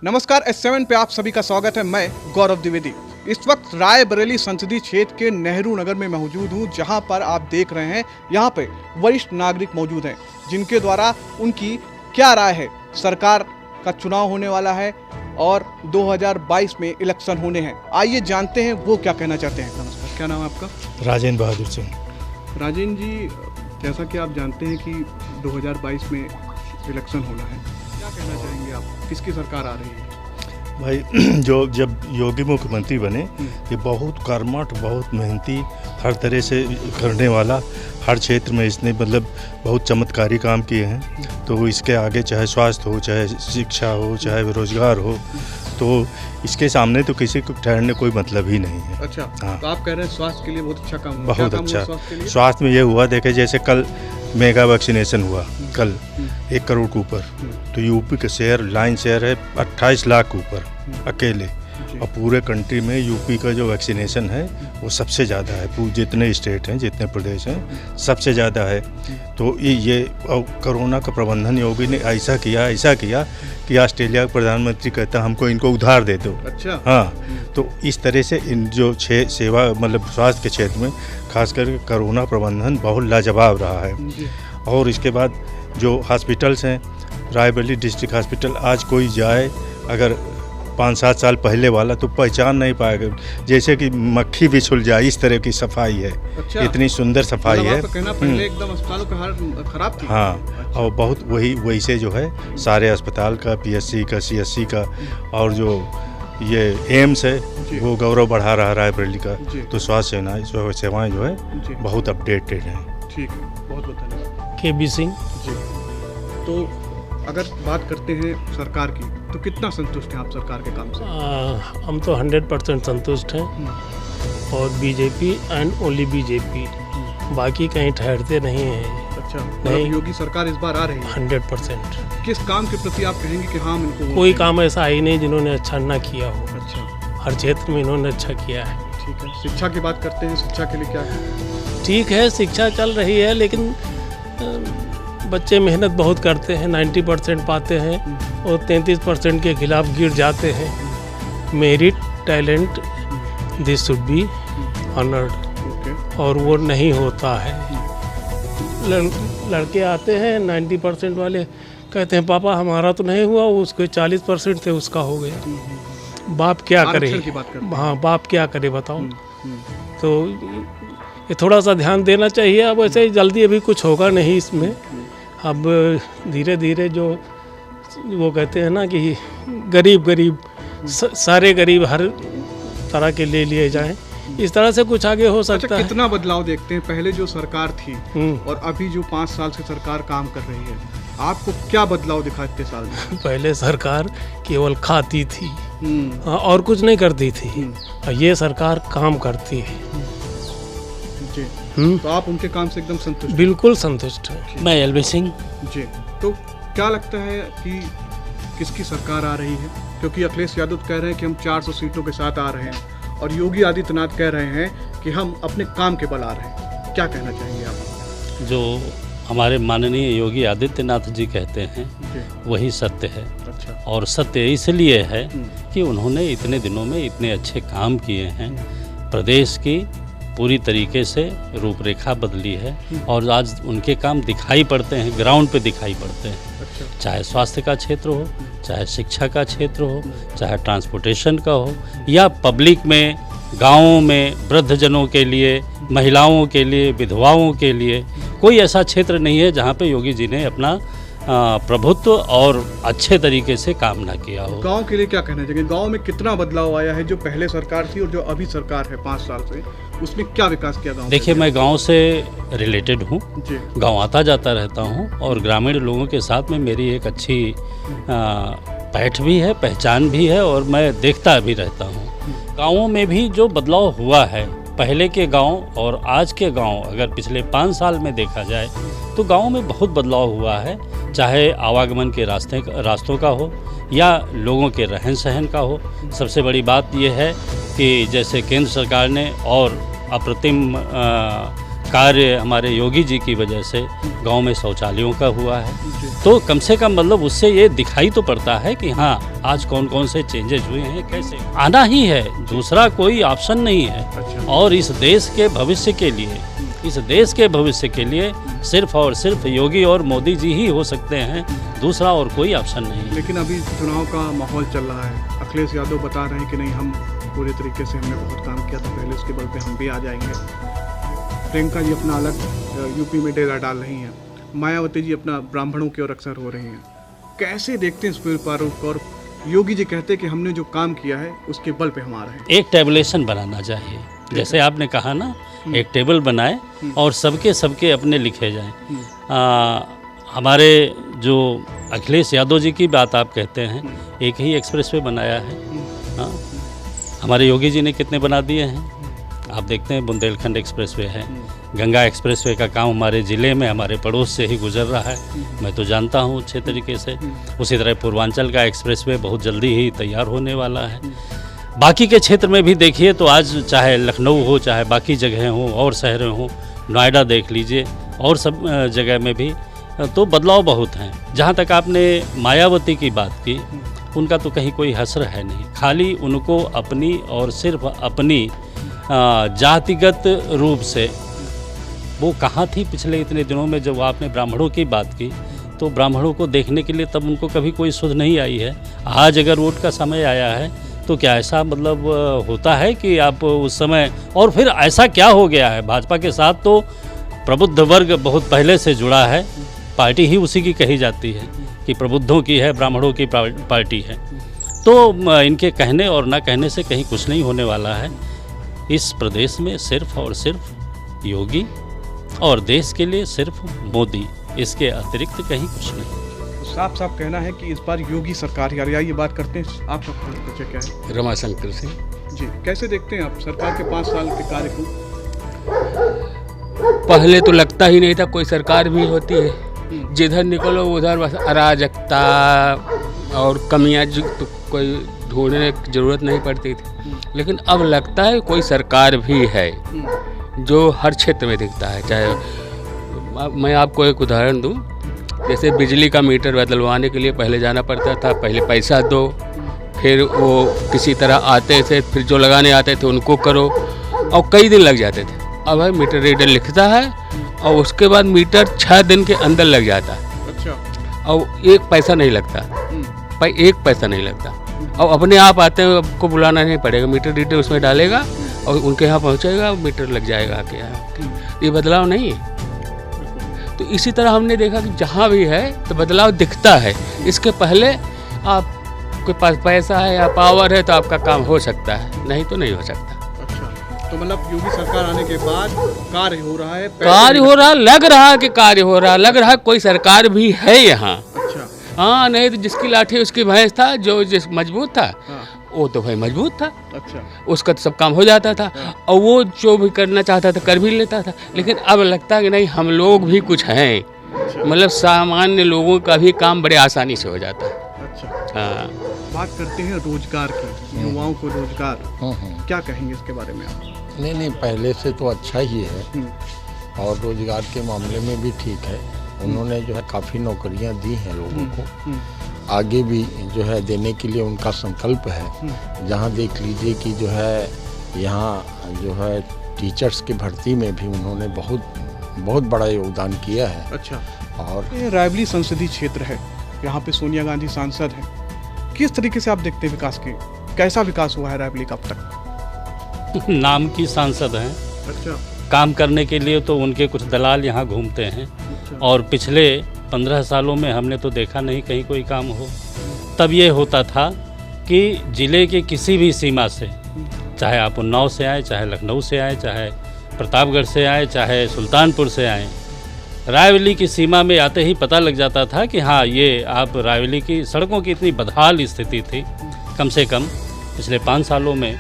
नमस्कार, S7 पे आप सभी का स्वागत है। मैं गौरव द्विवेदी इस वक्त रायबरेली संसदीय क्षेत्र के नेहरू नगर में मौजूद हूं, जहां पर आप देख रहे हैं यहां पे वरिष्ठ नागरिक मौजूद हैं, जिनके द्वारा उनकी क्या राय है। सरकार का चुनाव होने वाला है और 2022 में इलेक्शन होने हैं। आइए जानते हैं वो क्या कहना चाहते हैं। नमस्कार, क्या नाम है आपका? राजेंद्र बहादुर सिंह। राजेंद्र जी, जैसा कि आप जानते हैं कि 2022 में इलेक्शन होना है, क्या कहना चाहेंगे आप? किसकी सरकार आ रही है? भाई जब योगी मुख्यमंत्री बने, ये बहुत कर्मठ, बहुत मेहनती, हर तरह से करने वाला, हर क्षेत्र में इसने मतलब बहुत चमत्कारी काम किए हैं। तो इसके आगे चाहे स्वास्थ्य हो, चाहे शिक्षा हो, चाहे बेरोजगार हो, तो इसके सामने तो किसी को ठहरने कोई मतलब ही नहीं है। अच्छा, हाँ। तो आप कह रहे हैं स्वास्थ्य के लिए बहुत अच्छा काम हुआ। बहुत क्या काम हुआ अच्छा स्वास्थ्य के लिए? स्वास्थ्य में ये हुआ, देखे जैसे कल मेगा वैक्सीनेशन हुआ, कल 1 करोड़ के ऊपर। तो यूपी का शेयर, लाइन शेयर है 28 लाख के ऊपर अकेले, और पूरे कंट्री में यूपी का जो वैक्सीनेशन है वो सबसे ज़्यादा है। जितने स्टेट हैं, जितने प्रदेश हैं, सबसे ज़्यादा है। तो ये कोरोना का प्रबंधन योगी ने ऐसा किया कि ऑस्ट्रेलिया का प्रधानमंत्री कहता हमको इनको उधार दे दो। अच्छा। हाँ, तो इस तरह से इन जो सेवा मतलब स्वास्थ्य के क्षेत्र में खासकर कोरोना प्रबंधन बहुत लाजवाब रहा है। और इसके बाद जो हॉस्पिटल्स हैं, रायबरेली डिस्ट्रिक्ट हॉस्पिटल, आज कोई जाए अगर 5-7 साल पहले वाला तो पहचान नहीं पाएगा, जैसे कि मक्खी बिछुल जाए, इस तरह की सफाई है। अच्छा। इतनी सुंदर सफाई है। कहना पहले एकदम अस्पतालों का हाल खराब थी। हाँ। अच्छा। और बहुत वैसे जो है सारे अस्पताल का, PSC का, CSC का, और जो ये एम्स है वो गौरव बढ़ा रहा है रायबरेली का। तो स्वास्थ्य सेवाएं जो है बहुत अपडेटेड हैं। ठीक है, बहुत बहुत धन्यवाद। KB सिंह जी, तो अगर बात करते हैं सरकार की, तो कितना संतुष्ट हैं आप सरकार के काम से? हम तो 100% संतुष्ट हैं, और BJP एंड ओनली BJP, बाकी कहीं ठहरते नहीं हैं। अच्छा, नहीं। योगी सरकार इस बार आ रही है। 100%। किस काम के प्रति आप कहेंगे कि हाँ इनको कोई काम ऐसा ही नहीं जिन्होंने अच्छा ना किया हो। अच्छा, हर क्षेत्र में इन्होंने अच्छा किया है। ठीक है। शिक्षा की बात करते हैं, शिक्षा के लिए क्या है? ठीक है, शिक्षा चल रही है, लेकिन बच्चे मेहनत बहुत करते हैं, 90% पाते हैं, और 33% के खिलाफ गिर जाते हैं। Merit, talent, this should be honoured, और वो नहीं होता है। लड़के आते हैं 90% वाले, कहते हैं पापा हमारा तो नहीं हुआ, उसके 40% थे, उसका हो गया। बाप क्या करे? हाँ, बाप क्या करे बताओ? तो ये थोड़ा सा ध्यान देना चाहिए। अब ऐसे जल्दी अभी कुछ होगा नहीं इसमें। अब धीरे धीरे जो वो कहते हैं ना कि गरीब सारे गरीब हर तरह के ले लिए जाएं, इस तरह से कुछ आगे हो सकता है। कितना बदलाव देखते हैं पहले जो सरकार थी और अभी जो 5 साल से सरकार काम कर रही है, आपको क्या बदलाव दिखा इतने साल में? पहले सरकार केवल खाती थी और कुछ नहीं करती थी, और ये सरकार काम करती है। जी। तो आप उनके काम से एकदम संतुष्ट? बिल्कुल संतुष्ट है। मैं LB सिंह। जी, तो क्या लगता है कि किसकी सरकार आ रही है? क्योंकि अखिलेश यादव कह रहे हैं कि हम 400 सीटों के साथ आ रहे हैं, और योगी आदित्यनाथ कह रहे हैं कि हम अपने काम के बल आ रहे हैं। क्या कहना चाहेंगे आप? जो हमारे माननीय योगी आदित्यनाथ जी कहते हैं वही सत्य है। अच्छा। और सत्य इसलिए है कि उन्होंने इतने दिनों में इतने अच्छे काम किए हैं, प्रदेश की पूरी तरीके से रूपरेखा बदली है, और आज उनके काम दिखाई पड़ते हैं, ग्राउंड पे दिखाई पड़ते हैं। अच्छा। चाहे स्वास्थ्य का क्षेत्र हो, चाहे शिक्षा का क्षेत्र हो, चाहे ट्रांसपोर्टेशन का हो, या पब्लिक में, गाँवों में वृद्धजनों के लिए, महिलाओं के लिए, विधवाओं के लिए कोई ऐसा क्षेत्र नहीं है जहाँ पे योगी जी ने अपना प्रभुत्व और अच्छे तरीके से काम ना किया हो। गांव के लिए क्या कहना चाहिए? गांव में कितना बदलाव आया है जो पहले सरकार थी और जो अभी सरकार है 5 साल से, उसमें क्या विकास किया गांव? देखिए, मैं गांव से रिलेटेड हूँ, गांव आता जाता रहता हूँ, और ग्रामीण लोगों के साथ में मेरी एक अच्छी पैठ भी है, पहचान भी है, और मैं देखता भी रहता हूँ। गाँवों में भी जो बदलाव हुआ है, पहले के गांव और आज के गांव अगर पिछले 5 साल में देखा जाए तो गांव में बहुत बदलाव हुआ है, चाहे आवागमन के रास्तों का हो या लोगों के रहन सहन का हो। सबसे बड़ी बात यह है कि जैसे केंद्र सरकार ने और अप्रतिम कार्य हमारे योगी जी की वजह से गांव में शौचालयों का हुआ है। तो कम से कम मतलब उससे ये दिखाई तो पड़ता है कि हाँ आज कौन कौन से चेंजेस हुए हैं, कैसे आना ही है, दूसरा कोई ऑप्शन नहीं है। और इस देश के भविष्य के लिए, इस देश के भविष्य के लिए सिर्फ और सिर्फ योगी और मोदी जी ही हो सकते हैं, दूसरा और कोई ऑप्शन नहीं। लेकिन अभी चुनाव का माहौल चल रहा है, अखिलेश यादव बता रहे हैं कि नहीं हम पूरे तरीके से हमने बहुत काम किया था पहले, उसके बल पे हम भी आ जाएंगे। प्रियंका जी अपना अलग यूपी में डेरा डाल रही हैं, मायावती जी अपना ब्राह्मणों की ओर अक्सर हो रही हैं। कैसे देखते हैं इस प्रारूप को? और योगी जी कहते हैं कि हमने जो काम किया है उसके बल पे हम आ रहे हैं। एक टेबलेशन बनाना चाहिए, जैसे आपने कहा ना, एक टेबल बनाए और सबके अपने लिखे जाएं। हमारे जो अखिलेश यादव जी की बात आप कहते हैं, एक ही एक्सप्रेसवे बनाया है। हमारे योगी जी ने कितने बना दिए हैं आप देखते हैं। बुंदेलखंड एक्सप्रेसवे है, गंगा एक्सप्रेसवे का काम हमारे ज़िले में हमारे पड़ोस से ही गुजर रहा है, मैं तो जानता हूँ अच्छे तरीके से। उसी तरह पूर्वांचल का एक्सप्रेसवे बहुत जल्दी ही तैयार होने वाला है। बाकी के क्षेत्र में भी देखिए तो आज चाहे लखनऊ हो, चाहे बाकी जगहें हों और शहरें हों, नोएडा देख लीजिए और सब जगह में भी तो बदलाव बहुत हैं। जहाँ तक आपने मायावती की बात की, उनका तो कहीं कोई हसर है नहीं, खाली उनको अपनी और सिर्फ अपनी जातिगत रूप से वो कहाँ थी पिछले इतने दिनों में। जब आपने ब्राह्मणों की बात की तो ब्राह्मणों को देखने के लिए तब उनको कभी कोई सुध नहीं आई है। आज अगर वोट का समय आया है तो क्या ऐसा मतलब होता है कि आप उस समय, और फिर ऐसा क्या हो गया है भाजपा के साथ, तो प्रबुद्ध वर्ग बहुत पहले से जुड़ा है, पार्टी ही उसी की कही जाती है कि प्रबुद्धों की है, ब्राह्मणों की पार्टी है। तो इनके कहने और ना कहने से कहीं कुछ नहीं होने वाला है। इस प्रदेश में सिर्फ और सिर्फ योगी और देश के लिए सिर्फ मोदी, इसके अतिरिक्त कहीं कुछ नहीं। साफ साफ कहना है कि इस बार योगी सरकार, यार ये बात करते हैं। आपका परिचय क्या है? रमाशंकर सिंह जी, कैसे देखते हैं आप सरकार के 5 साल के कार्य को? पहले तो लगता ही नहीं था कोई सरकार भी होती है, जिधर निकलो उधर बस अराजकता और कमियां तो कोई ढूंढने की जरूरत नहीं पड़ती थी। लेकिन अब लगता है कोई सरकार भी है जो हर क्षेत्र में दिखता है। चाहे मैं आपको एक उदाहरण दूं, जैसे बिजली का मीटर बदलवाने के लिए पहले जाना पड़ता था, पहले पैसा दो, फिर वो किसी तरह आते थे, फिर जो लगाने आते थे उनको करो, और कई दिन लग जाते थे। अब है मीटर रीडर लिखता है और उसके बाद मीटर 6 दिन के अंदर लग जाता है। अच्छा। और एक पैसा नहीं लगता, एक पैसा नहीं लगता। और अपने आप आते हैं, आपको बुलाना नहीं पड़ेगा, मीटर रीडर उसमें डालेगा और उनके यहाँ पहुँचेगा, मीटर लग जाएगा आपके यहाँ। ये बदलाव नहीं है। तो इसी तरह हमने देखा कि जहाँ भी है तो बदलाव दिखता है। इसके पहले आपके पास पैसा है या पावर है तो आपका काम हो सकता है, नहीं तो नहीं हो सकता। अच्छा, तो मतलब योगी सरकार आने के बाद कार्य हो रहा है, कार्य हो रहा, लग रहा है कि कार्य हो रहा, लग रहा है कोई सरकार भी है यहाँ। अच्छा। हाँ, नहीं तो जिसकी लाठी उसकी भैंस था, जो जिस मजबूत था वो तो भाई मजबूत था। अच्छा। उसका तो सब काम हो जाता था और वो जो भी करना चाहता था कर भी लेता था। लेकिन अब लगता है कि नहीं, हम लोग भी कुछ हैं, मतलब सामान्य लोगों का भी काम बड़े आसानी से हो जाता है। अच्छा। हाँ, बात करते हैं रोजगार की, युवाओं को रोजगार, क्या कहेंगे इसके बारे में आप? नहीं, पहले से तो अच्छा ही है और रोजगार के मामले में भी ठीक है। उन्होंने जो है काफ़ी नौकरियां दी हैं लोगों को, आगे भी जो है देने के लिए उनका संकल्प है। जहां देख लीजिए कि जो है यहाँ जो है टीचर्स की भर्ती में भी उन्होंने बहुत बड़ा योगदान किया है। अच्छा। और ये रायबरेली संसदीय क्षेत्र है, यहाँ पे सोनिया गांधी सांसद हैं, किस तरीके से आप देखते हैं विकास के, कैसा विकास हुआ है रायबरेली का अब तक? नाम की सांसद हैं। अच्छा। काम करने के लिए तो उनके कुछ दलाल यहाँ घूमते हैं। अच्छा। और पिछले 15 सालों में हमने तो देखा नहीं कहीं कोई काम हो। तब ये होता था कि ज़िले के किसी भी सीमा से, चाहे आप उन्नाव से आए, चाहे लखनऊ से आए, चाहे प्रतापगढ़ से आए, चाहे सुल्तानपुर से आए, रायबरेली की सीमा में आते ही पता लग जाता था कि हाँ, ये आप रायबरेली की सड़कों की इतनी बदहाल स्थिति थी। कम से कम पिछले 5 सालों में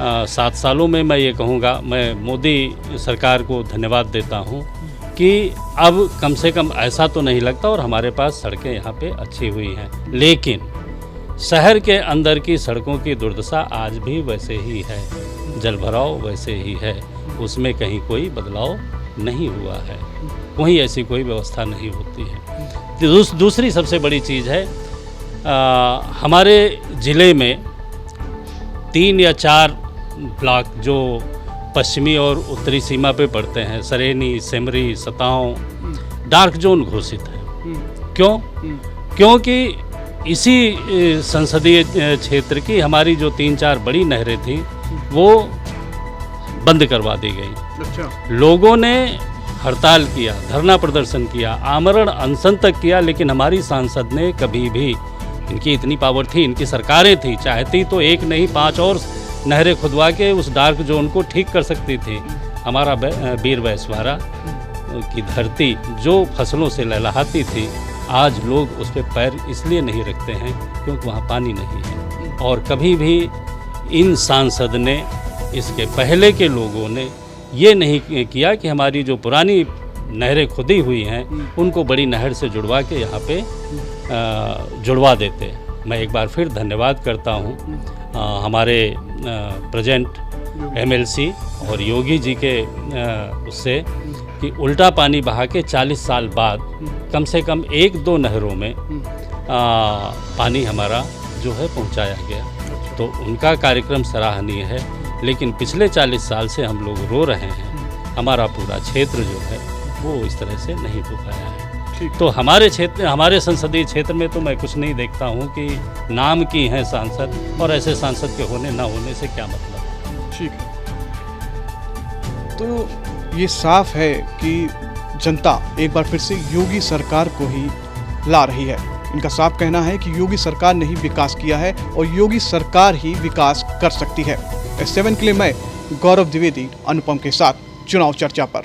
7 सालों में मैं ये कहूँगा, मैं मोदी सरकार को धन्यवाद देता हूँ कि अब कम से कम ऐसा तो नहीं लगता, और हमारे पास सड़कें यहाँ पे अच्छी हुई हैं। लेकिन शहर के अंदर की सड़कों की दुर्दशा आज भी वैसे ही है, जलभराव वैसे ही है, उसमें कहीं कोई बदलाव नहीं हुआ है, वहीं ऐसी कोई व्यवस्था नहीं होती है। दूसरी सबसे बड़ी चीज़ है, हमारे ज़िले में 3 या 4 ब्लॉक जो पश्चिमी और उत्तरी सीमा पे पड़ते हैं, सरेनी, सेमरी, सताओं, डार्क जोन घोषित है। क्यों? क्योंकि इसी संसदीय क्षेत्र की हमारी जो 3-4 बड़ी नहरें थीं वो बंद करवा दी गई। अच्छा। लोगों ने हड़ताल किया, धरना प्रदर्शन किया, आमरण अनशन तक किया, लेकिन हमारी सांसद ने कभी भी, इनकी इतनी पावर थी, इनकी सरकारें थी, चाहती तो 1 नहीं 5 और नहरें खुदवा के उस डार्क जोन को ठीक कर सकती थी। हमारा वीर बैसवारा की धरती जो फसलों से लहलहाती थी, आज लोग उस पर पैर इसलिए नहीं रखते हैं क्योंकि वहाँ पानी नहीं है। और कभी भी इन सांसद ने, इसके पहले के लोगों ने ये नहीं किया कि हमारी जो पुरानी नहरें खुदी हुई हैं उनको बड़ी नहर से जुड़वा के यहाँ पे जुड़वा देते। मैं एक बार फिर धन्यवाद करता हूँ हमारे प्रेजेंट MLC और योगी जी के उससे कि उल्टा पानी बहा के 40 साल बाद कम से कम 1-2 नहरों में पानी हमारा जो है पहुंचाया गया। तो उनका कार्यक्रम सराहनीय है, लेकिन पिछले 40 साल से हम लोग रो रहे हैं, हमारा पूरा क्षेत्र जो है वो इस तरह से नहीं हो पाया है। तो हमारे क्षेत्र, हमारे संसदीय क्षेत्र में तो मैं कुछ नहीं देखता हूँ कि नाम की हैं सांसद, और ऐसे सांसद के होने ना होने से क्या मतलब। ठीक है, तो ये साफ है कि जनता एक बार फिर से योगी सरकार को ही ला रही है। इनका साफ कहना है कि योगी सरकार ने ही विकास किया है और योगी सरकार ही विकास कर सकती है। S7 के लिए मैं गौरव द्विवेदी, अनुपम के साथ चुनाव चर्चा पर।